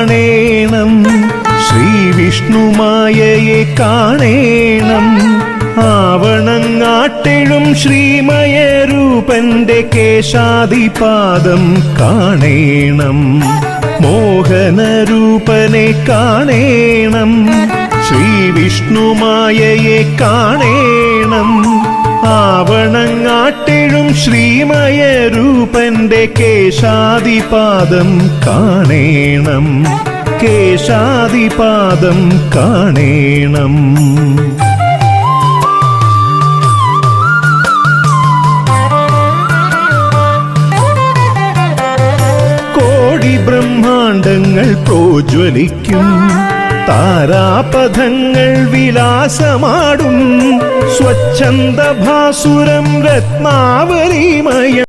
കാണേണം, ശ്രീവിഷ്ണുമായയെ കാണേണം. ആവണങ്ങാട്ടെഴും ശ്രീമയരൂപന്റെ കേശാദിപാദം കാണേണം, മോഹനരൂപനെ കാണേണം, ശ്രീവിഷ്ണുമായയെ കാണേണം. ആവണങ്ങാട്ടെഴും ശ്രീമയരൂപന്റെ കേശാദിപാദം കാണേണം, കേശാദിപാദം കാണേണം. കോടി ബ്രഹ്മാണ്ടങ്ങൾ പ്രോജ്വലിക്കും, താരാപഥങ്ങൾ വിലാസമാടും, സ്വച്ഛന്ദഭാസുരം രത്നാവലിമയം